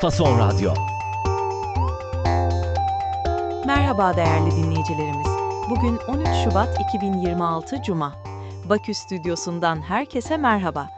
Fason Radyo. Merhaba değerli dinleyicilerimiz. Bugün 13 Şubat 2026 Cuma. Bakü stüdyosundan herkese merhaba.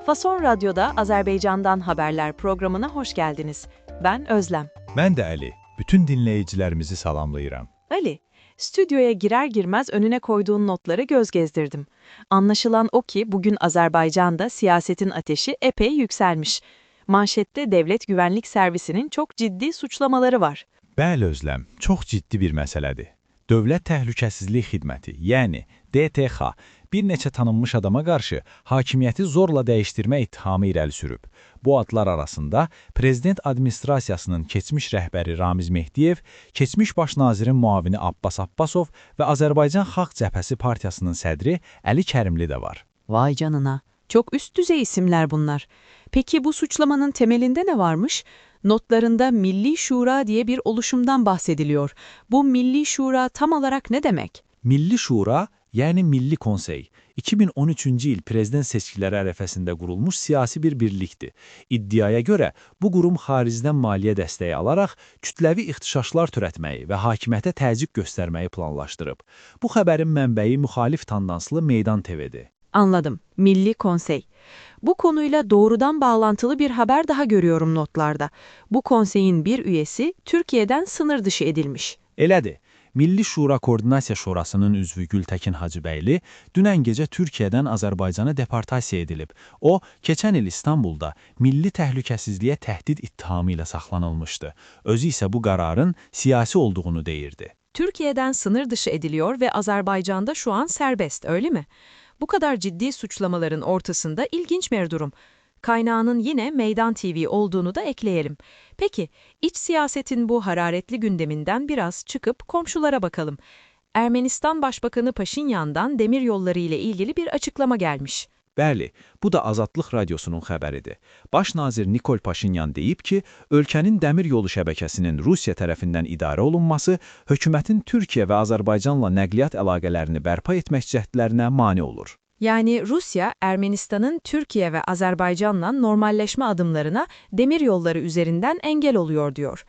Fason Radyo'da Azerbaycan'dan haberler programına hoş geldiniz. Ben Özlem. Ben de Ali. Bütün dinleyicilerimizi salamlayıram. Ali, stüdyoya girer girmez önüne koyduğun notları göz gezdirdim. Anlaşılan o ki bugün Azerbaycan'da siyasetin ateşi epey yükselmiş. Manşette Devlet Güvenlik Servisi'nin çok ciddi suçlamaları var. Bəli Özlem, çox ciddi bir məsələdir. Dövlət Təhlükəsizlik Xidməti, yəni DTX, bir neçə tanınmış adama qarşı hakimiyyəti zorla dəyişdirmə ittihamı irəli sürüb. Bu adlar arasında Prezident Administrasiyasının keçmiş rəhbəri Ramiz Mehdiyev, keçmiş baş nazirin müavini Abbas Abbasov və Azərbaycan Xalq Cəbhəsi Partiyasının sədri Əli Kərimli də var. Vay canına, çok üst düzey isimler bunlar. Peki bu suçlamanın temelinde ne varmış? Notlarında Milli Şura diye bir oluşumdan bahsediliyor. Bu Milli Şura tam olarak ne demek? Milli Şura, yəni Milli Konsey, 2013-cü il prezident seçkiləri ərəfəsində qurulmuş siyasi bir birlikdir. İddiaya görə bu qurum xaricdən maliyyə dəstəyi alaraq kütləvi ixtişaşlar törətməyi və hakimiyyətə təzyiq göstərməyi planlaşdırıb. Bu xəbərin mənbəyi müxalif tandanslı Meydan TV'dir. Anladım. Milli Konsey. Bu konuyla doğrudan bağlantılı bir haber daha görüyorum notlarda. Bu konseyin bir üyesi Türkiye'den sınır dışı edilmiş. Elədir. Milli Şura Koordinasiya Şurasının üzvü Gültəkin Hacıbəyli dünən gecə Türkiyədən Azərbaycana deportasiya edilib. O, keçən il İstanbulda milli təhlükəsizliyə təhdid ittihamı ilə saxlanılmışdı. Özü isə bu qararın siyasi olduğunu deyirdi. Türkiye'den sınır dışı ediliyor ve Azerbaycan'da şu an serbest, öyle mi? Bu kadar ciddi suçlamaların ortasında ilginç bir durum. Kaynağının yine Meydan TV olduğunu da ekleyelim. Peki, iç siyasetin bu hararetli gündeminden biraz çıkıp komşulara bakalım. Ermenistan Başbakanı Paşinyan'dan demiryolları ile ilgili bir açıklama gelmiş. Bəli, bu da Azadlıq Radiosunun xəbəridir. Baş nazir Nikol Paşinyan deyib ki, ölkənin dəmir yolu şəbəkəsinin Rusiya tərəfindən idarə olunması hökumətin Türkiyə və Azərbaycanla nəqliyyat əlaqələrini bərpa etmək cəhdlərinə mane olur. Yani Rusya, Ermenistan'ın Türkiye ve Azerbaycan'la normalleşme adımlarına demir yolları üzerinden engel oluyor diyor.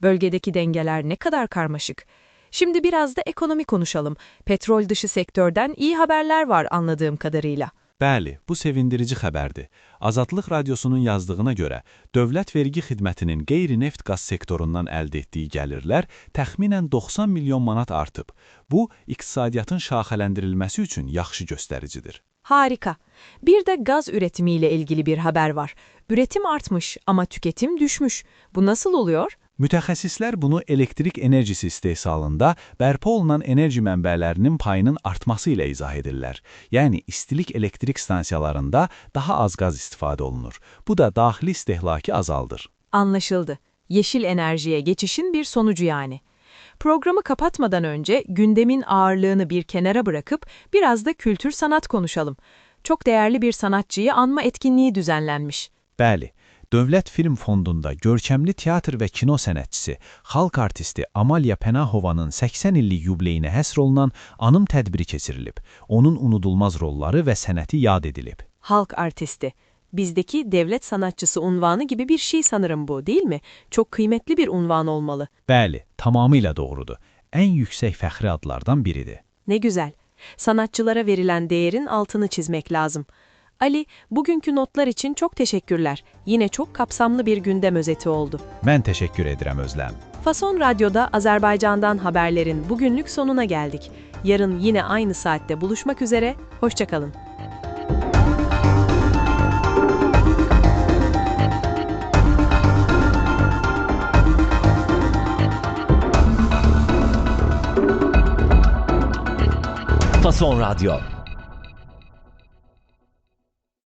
Bölgedeki dengeler ne kadar karmaşık. Şimdi biraz da ekonomi konuşalım. Petrol dışı sektörden iyi haberler var anladığım kadarıyla. Bəli, bu sevindirici xəbərdir. Azadlıq Radiosunun yazdığına görə, Dövlət Vergi Xidmətinin qeyri-neft qaz sektorundan əldə etdiyi gəlirlər təxminən 90 milyon manat artıb. Bu, iqtisadiyyatın şaxələndirilməsi üçün yaxşı göstəricidir. Harika. Bir de gaz üretimiyle ilgili bir haber var. Üretim artmış ama tüketim düşmüş. Bu nasıl oluyor? Mütəxəssislər bunu elektrik enerjisi istehsalında bərpa olunan enerji mənbələrinin payının artması ilə izah edirlər. Yəni, istilik elektrik stansiyalarında daha az qaz istifadə olunur. Bu da daxili istehlakı azaldır. Anlaşıldı. Yeşil enerjiye geçişin bir sonucu yani. Programı kapatmadan önce gündemin ağırlığını bir kenara bırakıp biraz da kültür sanat konuşalım. Çok değerli bir sanatçıyı anma etkinliği düzenlenmiş. Bəli. Dövlət Film Fondunda görkəmli teatr və kino sənətçisi, xalq artisti Amalya Pənahovanın 80 illik yubileyinə həsr olunan anım tədbiri keçirilib. Onun unudulmaz rolları və sənəti yad edilib. Halk artisti. Bizdeki devlet sanatçısı unvanı gibi bir şey sanırım bu, değil mi? Çok kıymetli bir unvan olmalı. Bəli, tamamilə doğrudur. Ən yüksək fəxri adlardan biridir. Ne güzel. Sanatçılara verilen değerin altını çizmek lazım. Ali, bugünkü notlar için çok teşekkürler. Yine çok kapsamlı bir gündem özeti oldu. Mən təşəkkür edirəm Özlem. Fason Radyo'da Azerbaycan'dan haberlerin bugünlük sonuna geldik. Yarın yine aynı saatte buluşmak üzere, hoşça kalın. Fason Radyo.